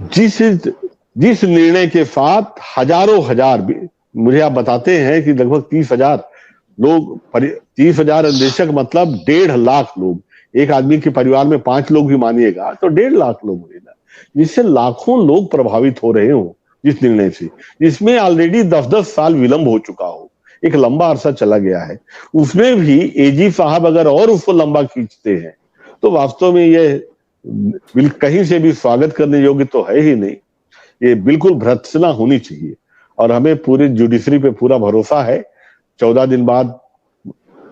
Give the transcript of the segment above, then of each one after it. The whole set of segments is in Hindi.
जिस जिस निर्णय के साथ हजारों हजार, मुझे आप बताते हैं कि लगभग 30,000 लोग, 30,000 अन्वेषक मतलब 1.5 लाख लोग, एक आदमी के परिवार में 5 लोग भी मानिएगा तो 1.5 लाख लोग हुए ना, जिससे लाखों लोग प्रभावित हो रहे हो जिस निर्णय से, जिसमें ऑलरेडी 10-10 साल विलंब हो चुका हो, एक लंबा अरसा चला गया है, उसमें भी एजी साहब अगर और उसको लंबा खींचते हैं तो वास्तव में ये कहीं से भी स्वागत करने योग्य तो है ही नहीं, ये बिल्कुल भर्त्सना होनी चाहिए। और हमें पूरी जुडिशरी पे पूरा भरोसा है। 14 दिन बाद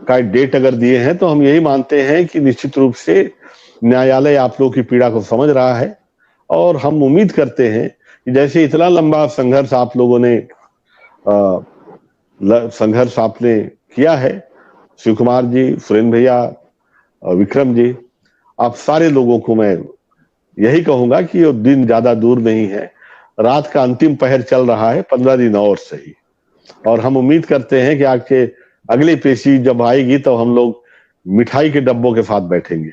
का डेट अगर दिए हैं तो हम यही मानते हैं कि निश्चित रूप से न्यायालय आप लोगों की पीड़ा को समझ रहा है, और हम उम्मीद करते हैं कि जैसे इतना लंबा संघर्ष आप लोगों ने आपने किया है, शिव कुमार जी, सुरेंद्र भैया, विक्रम जी, आप सारे लोगों को मैं यही कहूंगा कि ये दिन ज्यादा दूर नहीं है, रात का अंतिम पहर चल रहा है, 15 दिन और सही, और हम उम्मीद करते हैं कि आपके अगली पेशी जब आएगी तो हम लोग मिठाई के डब्बों के साथ बैठेंगे।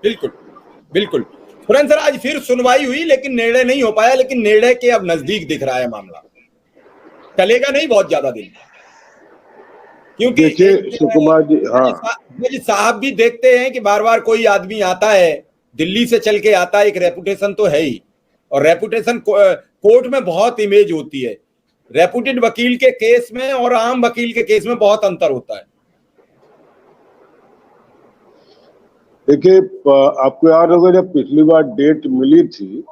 बिल्कुल बिल्कुल। सुरेंद्र सर, आज फिर सुनवाई हुई लेकिन निर्णय नहीं हो पाया, लेकिन निर्णय के अब नजदीक दिख रहा है मामला, चलेगा नहीं बहुत ज्यादा दिन, क्योंकि सुकुमार जी, जज साहब भी देखते हैं कि बार बार कोई आदमी आता है, दिल्ली से चल के आता है, एक रेपुटेशन तो है ही, और रेपुटेशन कोर्ट में बहुत इमेज होती है, रेपुटेड वकील के केस में और आम वकील के केस में बहुत अंतर होता है। देखिए, आपको याद होगा जब पिछली बार डेट मिली थी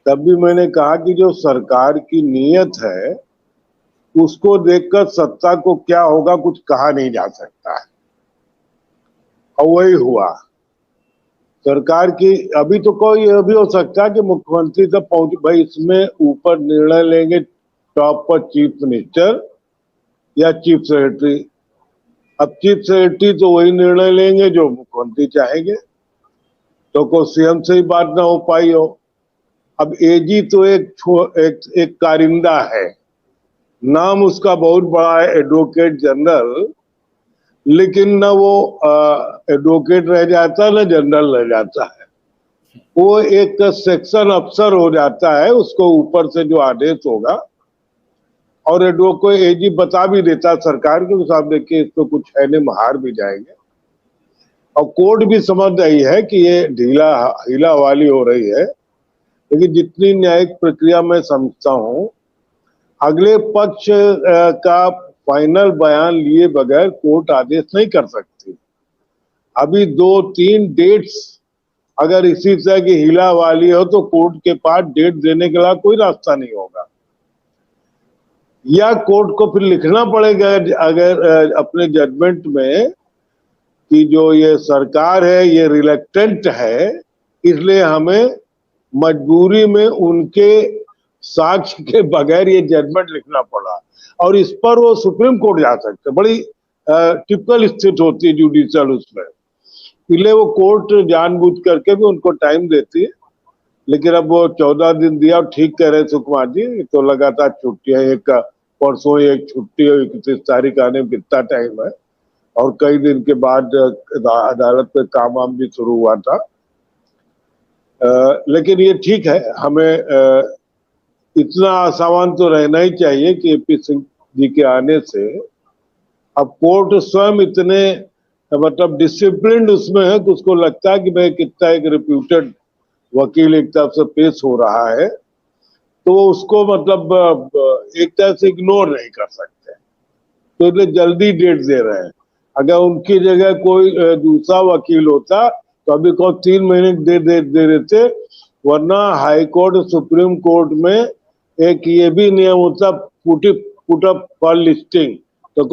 तब भी मैंने कहा कि जो सरकार की नीयत है उसको देखकर सत्ता को क्या होगा कुछ कहा नहीं जा सकता है, और वही हुआ। सरकार की अभी तो कोई यह भी हो सकता है कि मुख्यमंत्री तक पहुंच, भाई इसमें ऊपर निर्णय लेंगे टॉप पर चीफ मिनिस्टर या चीफ सेक्रेटरी। अब चीफ सेक्रेटरी तो वही निर्णय लेंगे जो मुख्यमंत्री चाहेंगे, तो कोई सीएम से ही बात ना हो पाई हो। अब एजी तो एक कारिंदा है, नाम उसका बहुत बड़ा है, एडवोकेट जनरल, लेकिन ना वो एडवोकेट रह जाता है ना जनरल रह जाता है, वो एक सेक्शन अफसर हो जाता है, उसको ऊपर से जो आदेश होगा, और एडवोकेट एजी बता भी देता सरकार के साहब देखिए इसको कुछ है नहीं, हार भी जाएंगे। और कोर्ट भी समझ रही है कि ये हीला वाली हो रही है, लेकिन जितनी न्यायिक प्रक्रिया में समझता हूँ, अगले पक्ष का फाइनल बयान लिए बगैर कोर्ट आदेश नहीं कर सकती। अभी 2-3 डेट्स अगर इसी तरह की हीला वाली हो तो कोर्ट के पास डेट देने के लिए कोई रास्ता नहीं होगा, या कोर्ट को फिर लिखना पड़ेगा अगर अपने जजमेंट में कि जो ये सरकार है ये रिलेक्टेंट है, इसलिए हमें मजबूरी में उनके साक्ष्य के बगैर ये जजमेंट लिखना पड़ा, और इस पर वो सुप्रीम कोर्ट जा सकते। बड़ी टिपिकल स्थिति होती है जुडिशियल उसमें, इसलिए वो कोर्ट जानबूझ करके भी उनको टाइम देती है। लेकिन अब वो 14 दिन दिया, ठीक कह रहे सुकुमार जी, तो लगातार छुट्टियां, एक परसों एक छुट्टी, 31 तारीख आने में कितना टाइम है, और कई दिन के बाद अदालत में काम वाम भी शुरू हुआ था। लेकिन ये ठीक है, हमें इतना आसावान तो रहना ही चाहिए कि एपी सिंह जी के आने से अब कोर्ट स्वयं इतने मतलब डिसिप्लिन उसमें है कि उसको लगता है कि भाई कितना एक रिप्यूटेड वकील एक तरफ से पेश हो रहा है, तो उसको मतलब एक तरह से इग्नोर नहीं कर सकते, तो इसलिए जल्दी डेट दे रहे हैं। अगर उनकी जगह कोई दूसरा वकील होता तो अभी को 3 महीने दे देते, वरना हाई कोर्ट सुप्रीम कोर्ट में एक ये भी नियम होता पुट अप फॉर लिस्टिंग, तो